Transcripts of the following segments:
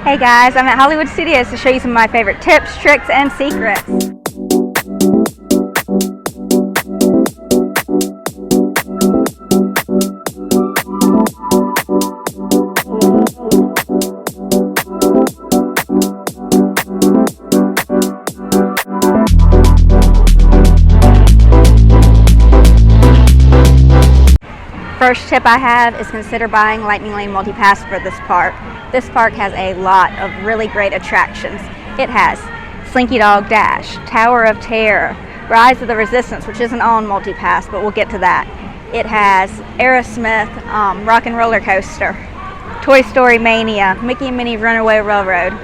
Hey guys, I'm at Hollywood Studios to show you some of my favorite tips, tricks, and secrets. First tip I have is consider buying Lightning Lane Multipass for this park. This park has a lot of really great attractions. It has Slinky Dog Dash, Tower of Terror, Rise of the Resistance, which isn't on Multipass, but we'll get to that. It has Aerosmith Rock and Roller Coaster, Toy Story Mania, Mickey and Minnie Runaway Railroad.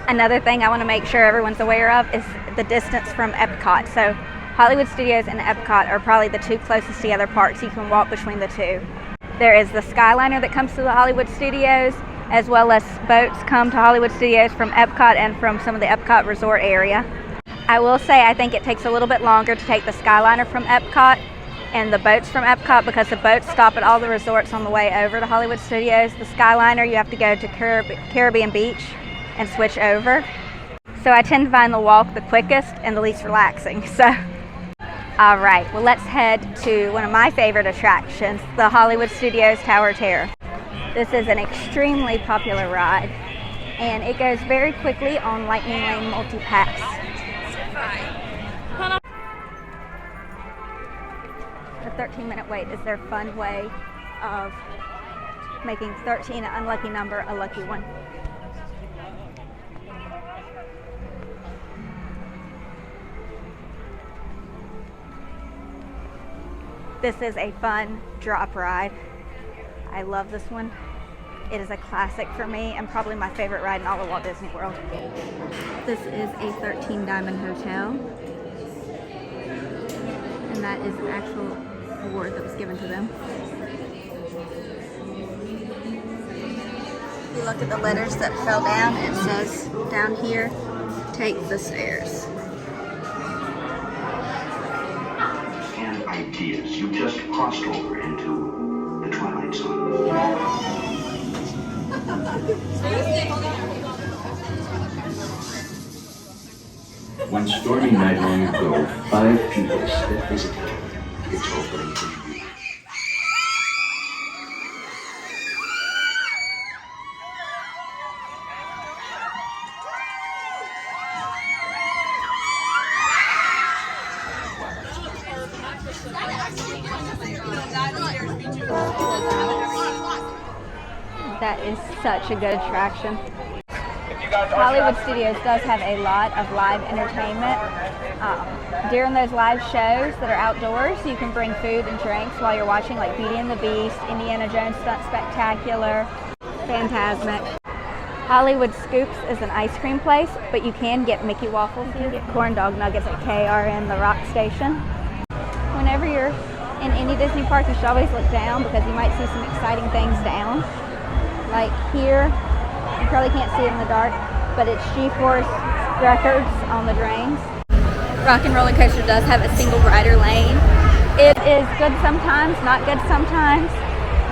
Another thing I want to make sure everyone's aware of is the distance from Epcot. So Hollywood Studios and Epcot are probably the two closest together parks. You can walk between the two. There is the Skyliner that comes to the Hollywood Studios, as well as boats come to Hollywood Studios from Epcot and from some of the Epcot resort area. I will say I think it takes a little bit longer to take the Skyliner from Epcot and the boats from Epcot because the boats stop at all the resorts on the way over to Hollywood Studios. The Skyliner, you have to go to Caribbean Beach and switch over. So I tend to find the walk the quickest and the least relaxing. All right, well, let's head to one of my favorite attractions, the Hollywood Studios Tower of Terror. This is an extremely popular ride, and it goes very quickly on Lightning Lane Multipass. The 13-minute wait is their fun way of making 13 an unlucky number a lucky one. This is a fun drop ride. I love this one. It is a classic for me and probably my favorite ride in all of Walt Disney World. This is a 13 Diamond Hotel, and that is the actual award that was given to them. If you look at the letters that fell down, it says down here, take the stairs. Ideas. You just crossed over into the Twilight Zone. One stormy night long ago, 5 people stepped visited its opening for you. That is such a good attraction. Hollywood Studios does have a lot of live entertainment. During those live shows that are outdoors, you can bring food and drinks while you're watching, like Beauty and the Beast, Indiana Jones Stunt Spectacular, Fantasmic. Hollywood Scoops is an ice cream place, but you can get Mickey waffles. You can get corn dog nuggets at KRN, the Rock Station. Whenever you're in any Disney park, you should always look down because you might see some exciting things down. Like here, you probably can't see it in the dark, but it's G-Force records on the drains. Rock and Roller Coaster does have a single rider lane. It is good sometimes, not good sometimes.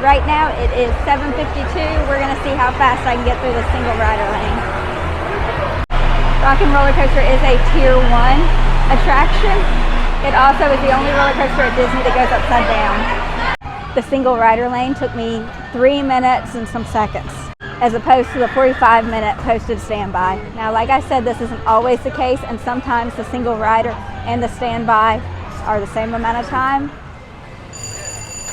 Right now it is 7:52. We're gonna see how fast I can get through the single rider lane. Rock and Roller Coaster is a Tier 1 attraction. It also is the only roller coaster at Disney that goes upside down. The single rider lane took me 3 minutes and some seconds, as opposed to the 45-minute posted standby. Now, like I said, this isn't always the case, and sometimes the single rider and the standby are the same amount of time.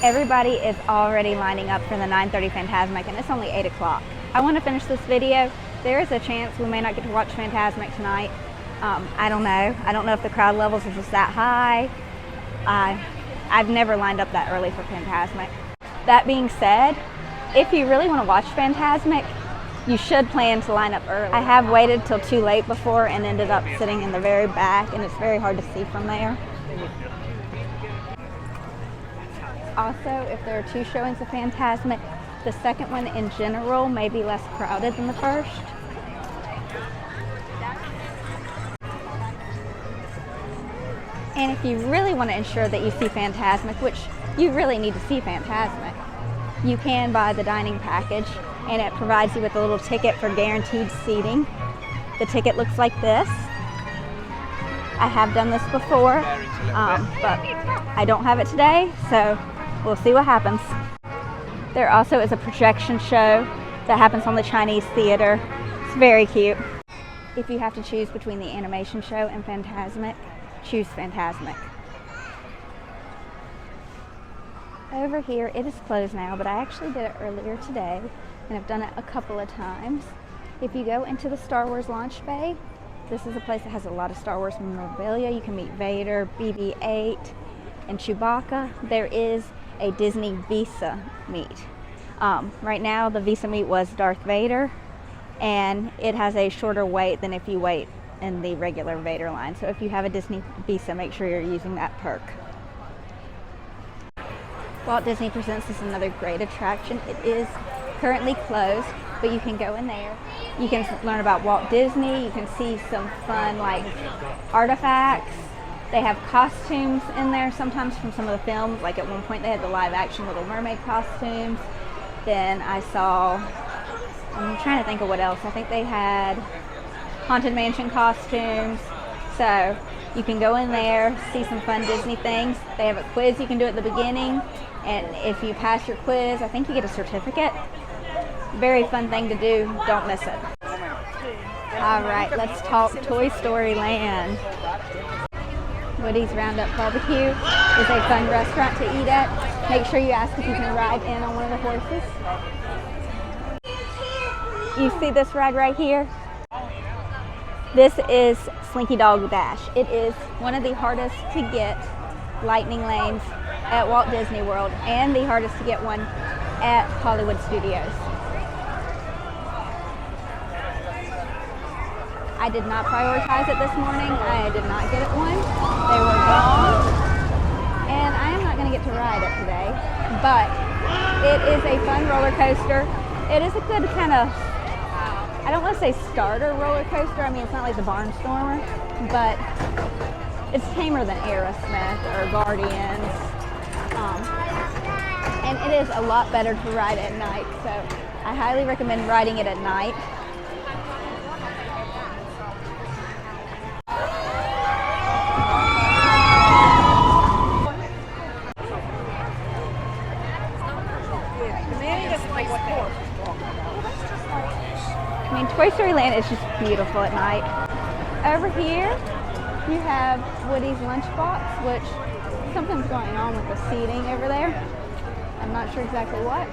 Everybody is already lining up for the 9:30 Fantasmic, and it's only 8 o'clock. I want to finish this video. There is a chance we may not get to watch Fantasmic tonight. I don't know. I don't know if the crowd levels are just that high. I've never lined up that early for Fantasmic. That being said, if you really want to watch Fantasmic, you should plan to line up early. I have waited till too late before and ended up sitting in the very back, and it's very hard to see from there. Also, if there are 2 showings of Fantasmic, the second one in general may be less crowded than the first. And if you really want to ensure that you see Fantasmic, which you really need to see Fantasmic, you can buy the dining package. and it provides you with a little ticket for guaranteed seating. The ticket looks like this. I have done this before, but I don't have it today, so we'll see what happens. There also is a projection show that happens on the Chinese theater. It's very cute. If you have to choose between the animation show and Fantasmic, choose Fantasmic. Over here, it is closed now, but I actually did it earlier today, and I've done it a couple of times. If you go into the Star Wars launch bay, this is a place that has a lot of Star Wars memorabilia. You can meet Vader, BB-8, and Chewbacca. There is a Disney Visa meet. Right now, the Visa meet was Darth Vader, and it has a shorter wait than if you wait in the regular Vader line. So if you have a Disney Visa, make sure you're using that perk. Walt Disney Presents is another great attraction. It is currently closed, but you can go in there. You can learn about Walt Disney. You can see some fun like artifacts. They have costumes in there sometimes from some of the films. Like at one point they had the live action Little Mermaid costumes. Then I saw, I'm trying to think of what else. I think they had Haunted Mansion costumes. So you can go in there, see some fun Disney things. They have a quiz you can do at the beginning. And if you pass your quiz, I think you get a certificate. Very fun thing to do. Don't miss it. All right, let's talk Toy Story Land. Woody's Roundup Barbecue is a fun restaurant to eat at. Make sure you ask if you can ride in on one of the horses. You see this ride right here? This is Slinky Dog Dash. It is one of the hardest to get lightning lanes at Walt Disney World and the hardest to get one at Hollywood Studios. I did not prioritize it this morning. I did not get it one. They were gone. And I am not going to get to ride it today. But it is a fun roller coaster. It is a good kind of, I don't want to say starter roller coaster. I mean, it's not like the Barnstormer, but it's tamer than Aerosmith or Guardians. And it is a lot better to ride at night. So I highly recommend riding it at night. I mean, Toy Story Land is just beautiful at night. Over here, you have Woody's Lunchbox, which something's going on with the seating over there. I'm not sure exactly what,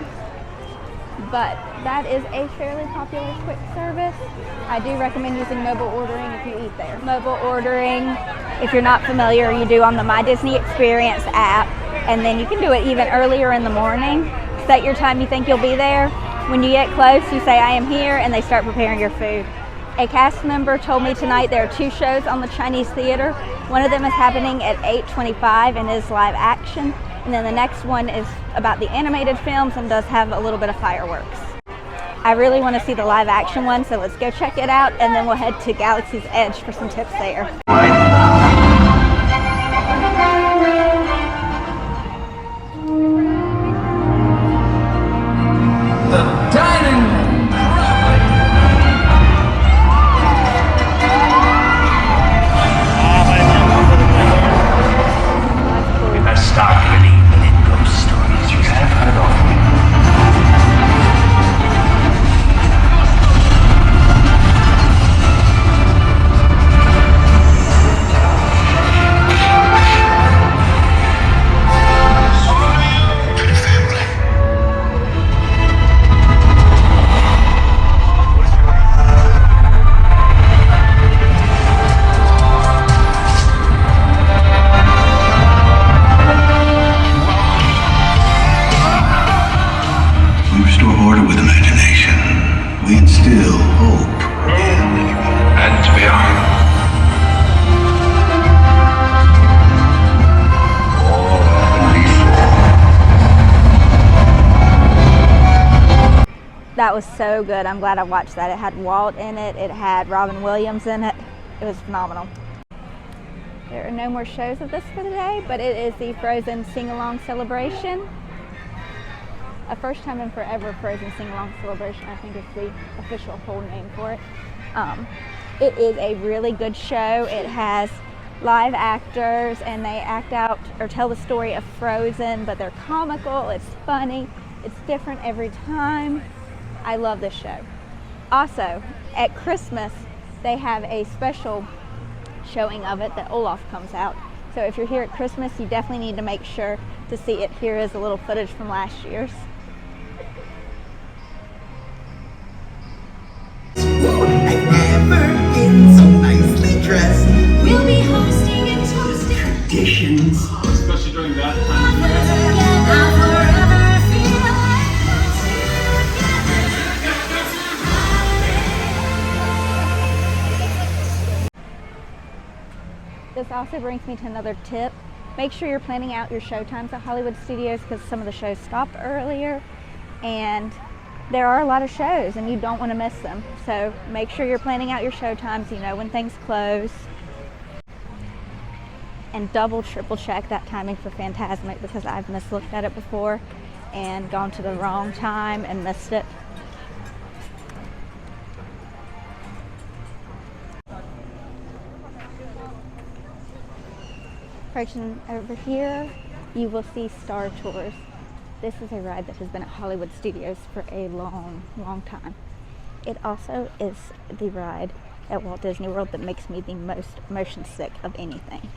but that is a fairly popular quick service. I do recommend using mobile ordering if you eat there. Mobile ordering, if you're not familiar, you do on the My Disney Experience app, and then you can do it even earlier in the morning. Set your time you think you'll be there. When you get close, you say, I am here, and they start preparing your food. A cast member told me tonight there are 2 shows on the Chinese theater. One of them is happening at 8:25 and is live action. And then the next one is about the animated films and does have a little bit of fireworks. I really want to see the live action one, so let's go check it out, and then we'll head to Galaxy's Edge for some tips there. That was so good. I'm glad I watched that. It had Walt in it. It had Robin Williams in it. It was phenomenal. There are no more shows of this for the day, but it is the Frozen Sing-Along Celebration. A First Time in Forever Frozen Sing-Along Celebration, I think is the official whole name for it. It is a really good show. It has live actors and they act out or tell the story of Frozen, but they're comical, it's funny, it's different every time. I love this show. Also, at Christmas, they have a special showing of it that Olaf comes out. So if you're here at Christmas, you definitely need to make sure to see it. Here is a little footage from last year's. I've never been so nicely dressed. We'll be hosting and toasting Traditions. Especially during that time of year. I'll forever feel like This also brings me to another tip. Make sure you're planning out your show times at Hollywood Studios because some of the shows stop earlier and there are a lot of shows and you don't want to miss them. So make sure you're planning out your show times, you know when things close. And double, triple check that timing for Fantasmic because I've mislooked at it before and gone to the wrong time and missed it. Approaching over here, you will see Star Tours. This is a ride that has been at Hollywood Studios for a long, long time. It also is the ride at Walt Disney World that makes me the most motion sick of anything.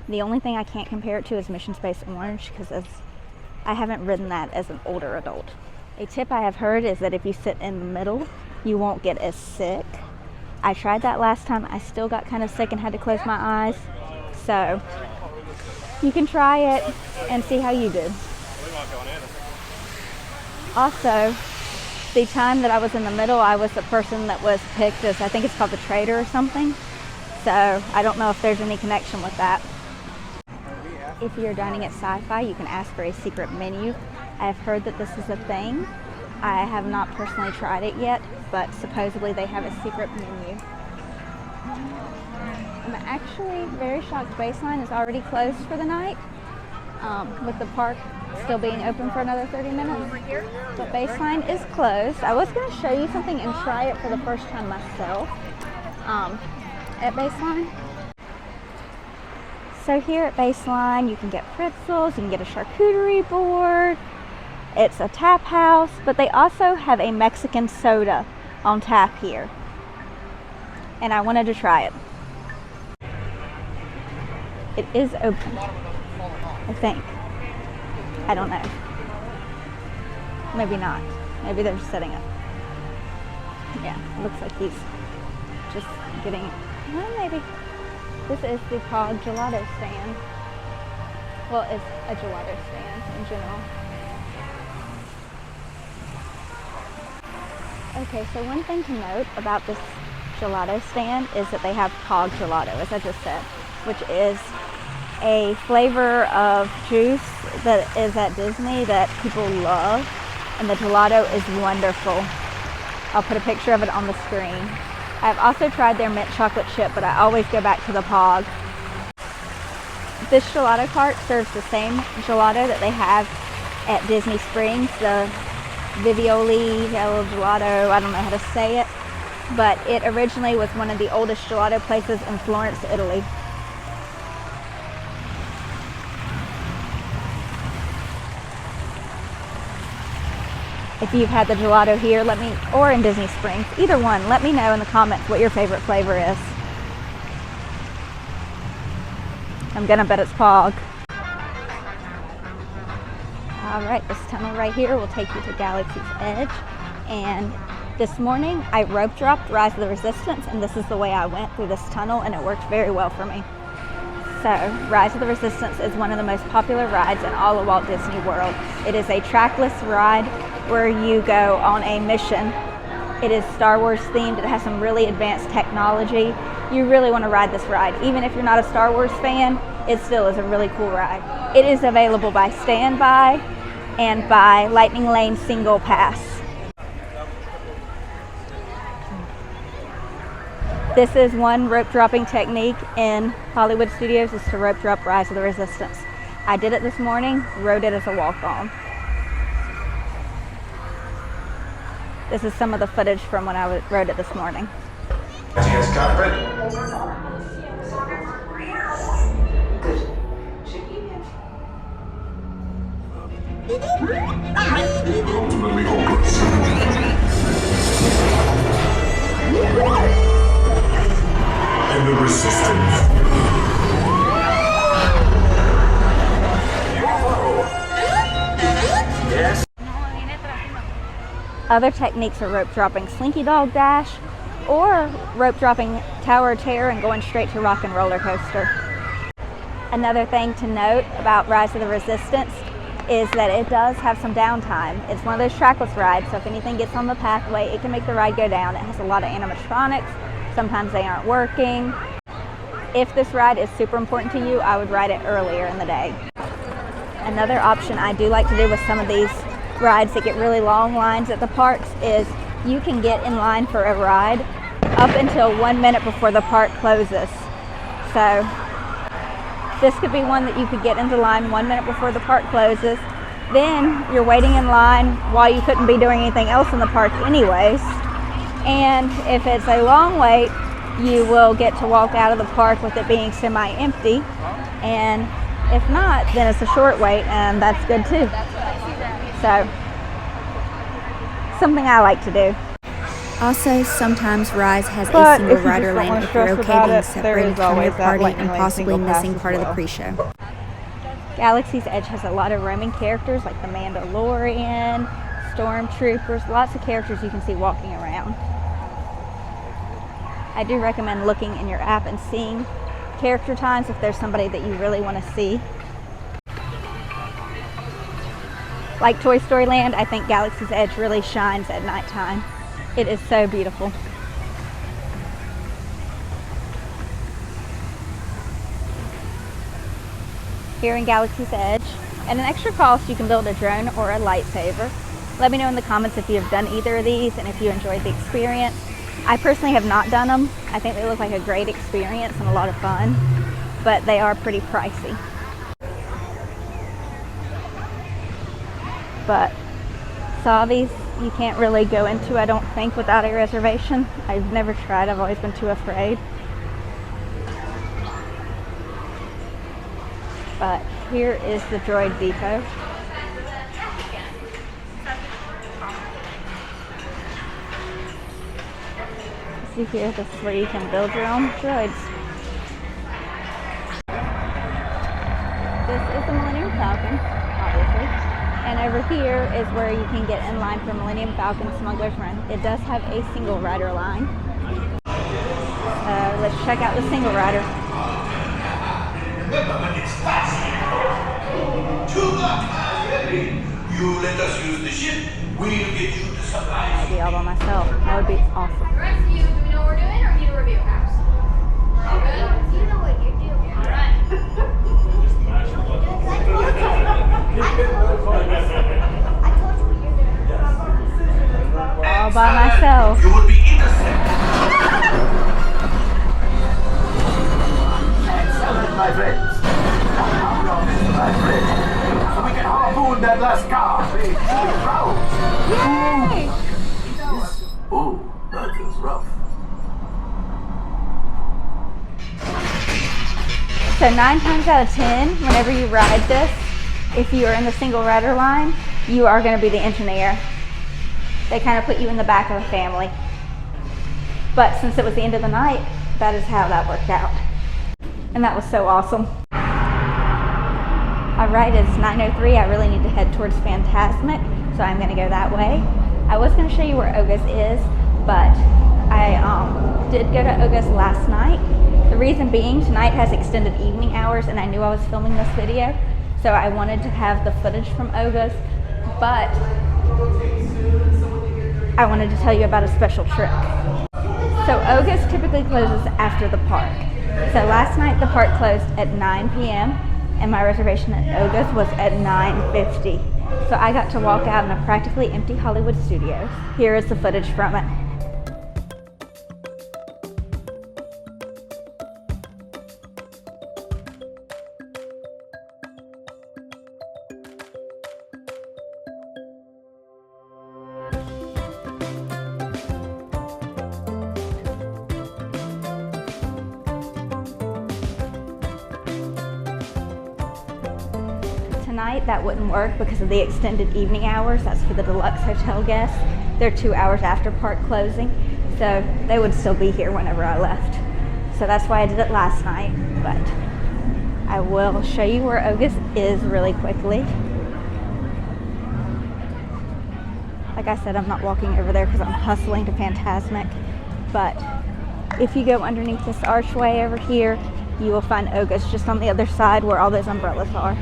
The only thing I can't compare it to is Mission Space Orange because I haven't ridden that as an older adult. A tip I have heard is that if you sit in the middle, you won't get as sick. I tried that last time. I still got kind of sick and had to close my eyes. So you can try it and see how you do. Also, the time that I was in the middle, I was the person that was picked as, I think it's called the traitor or something. So I don't know if there's any connection with that. If you're dining at Sci-Fi, you can ask for a secret menu. I have heard that this is a thing. I have not personally tried it yet, but supposedly they have a secret menu. I'm actually very shocked Baseline is already closed for the night, with the park still being open for another 30 minutes. But Baseline is closed. I was going to show you something and try it for the first time myself at Baseline. So here at Baseline, you can get pretzels, you can get a charcuterie board. It's a tap house, but they also have a Mexican soda on tap here. And I wanted to try it. It is open, I think. I don't know. Maybe not. Maybe they're just setting up. Yeah, it looks like he's just getting it. Well, maybe. This is the Pog Gelato stand. Well, it's a gelato stand in general. Okay, so one thing to note about this gelato stand is that they have Pog Gelato, as I just said, which is a flavor of juice that is at Disney that people love, and the gelato is wonderful. I'll put a picture of it on the screen. I've also tried their mint chocolate chip, but I always go back to the Pog. This gelato cart serves the same gelato that they have at Disney Springs, the Vivioli El Gelato, I don't know how to say it, but it originally was one of the oldest gelato places in Florence, Italy. If you've had the gelato here, let me, or in Disney Springs, either one, let me know in the comments what your favorite flavor is. I'm gonna bet it's Pog. Alright, this tunnel right here will take you to Galaxy's Edge. And this morning I rope dropped Rise of the Resistance, and this is the way I went through this tunnel, and it worked very well for me. So, Rise of the Resistance is one of the most popular rides in all of Walt Disney World. It is a trackless ride where you go on a mission. It is Star Wars themed. It has some really advanced technology. You really want to ride this ride. Even if you're not a Star Wars fan, it still is a really cool ride. It is available by standby and by Lightning Lane single pass. This is one rope dropping technique in Hollywood Studios, is to rope drop Rise of the Resistance. I did it this morning, rode it as a walk-on. This is some of the footage from when I rode it this morning. Yes, Captain. Ultimately hopeless. And the resistance. Yes. Other techniques are rope dropping Slinky Dog Dash or rope dropping Tower of Terror and going straight to Rock and Roller Coaster. Another thing to note about Rise of the Resistance is that it does have some downtime. It's one of those trackless rides, so if anything gets on the pathway, it can make the ride go down. It has a lot of animatronics. Sometimes they aren't working. If this ride is super important to you, I would ride it earlier in the day. Another option I do like to do with some of these rides that get really long lines at the parks is you can get in line for a ride up until 1 minute before the park closes. So this could be one that you could get into line 1 minute before the park closes. Then you're waiting in line while you couldn't be doing anything else in the park anyways. And if it's a long wait, you will get to walk out of the park with it being semi-empty. And if not, then it's a short wait, and that's good too. So, something I like to do. Also, sometimes Rise has a single rider lane if you're okay being separated from your party and possibly missing part of the pre-show. Galaxy's Edge has a lot of roaming characters like the Mandalorian, Stormtroopers, lots of characters you can see walking around. I do recommend looking in your app and seeing character times if there's somebody that you really want to see. Like Toy Story Land, I think Galaxy's Edge really shines at nighttime. It is so beautiful. Here in Galaxy's Edge, at an extra cost, you can build a drone or a lightsaber. Let me know in the comments if you have done either of these and if you enjoyed the experience. I personally have not done them. I think they look like a great experience and a lot of fun, but they are pretty pricey. But Savi's you can't really go into, I don't think, without a reservation. I've never tried, I've always been too afraid. But here is the Droid Depot. See here, this is where you can build your own droids. This is the Millennium Falcon, obviously. And over here is where you can get in line for Millennium Falcon Smugglers Run. It does have a single rider line. Let's check out the single rider. Remember when it's fast. You let us use the ship, we'll get you the supplies. I'll be all by myself. That would be awesome. The rest of you, do we know what we're doing, or need a review, perhaps? All good? You know what you're doing. All right. All by myself. You will be intercepted. Excellent, my friends. My friends. So we can harpoon that last car. Yay! Oh, that is rough. So 9 times out of 10, whenever you ride this, if you are in the single rider line, you are going to be the engineer. They kind of put you in the back of a family. But since it was the end of the night, that is how that worked out. And that was so awesome. Alright, it's 9:03. I really need to head towards Fantasmic, so I'm going to go that way. I was going to show you where Oga's is, but I did go to Oga's last night. The reason being, tonight has extended evening hours, and I knew I was filming this video, so I wanted to have the footage from Oga's, but I wanted to tell you about a special trick. So Oga's typically closes after the park. So last night the park closed at 9 p.m. and my reservation at Oga's was at 9:50. So I got to walk out in a practically empty Hollywood Studios. Here is the footage from it. tonight, that wouldn't work because of the extended evening hours. That's for the deluxe hotel guests. They're 2 hours after park closing, so they would still be here whenever I left. So that's why I did it last night, but I will show you where Ogus is really quickly. Like I said, I'm not walking over there because I'm hustling to Fantasmic, but if you go underneath this archway over here, you will find Ogus just on the other side where all those umbrellas are.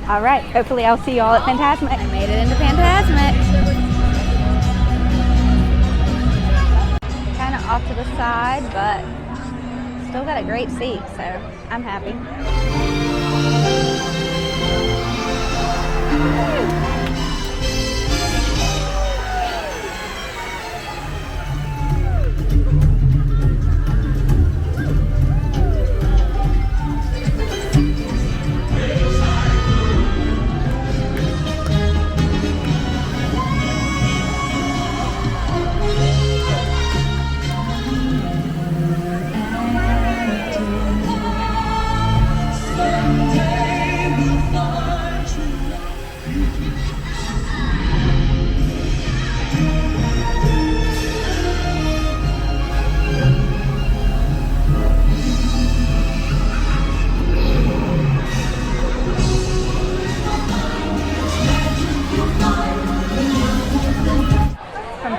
All right, hopefully I'll see y'all at Fantasmic. I made it into Fantasmic. Kind of off to the side, but still got a great seat, so I'm happy.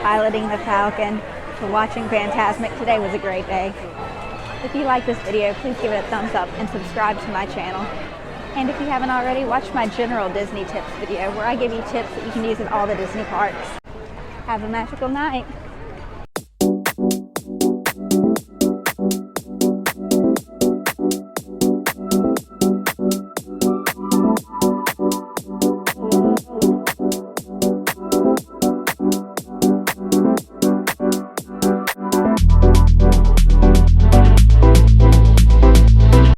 Piloting the Falcon to watching Fantasmic, today was a great day. If you like this video, please give it a thumbs up and subscribe to my channel. And if you haven't already, watch my general Disney tips video where I give you tips that you can use at all the Disney parks. Have a magical night.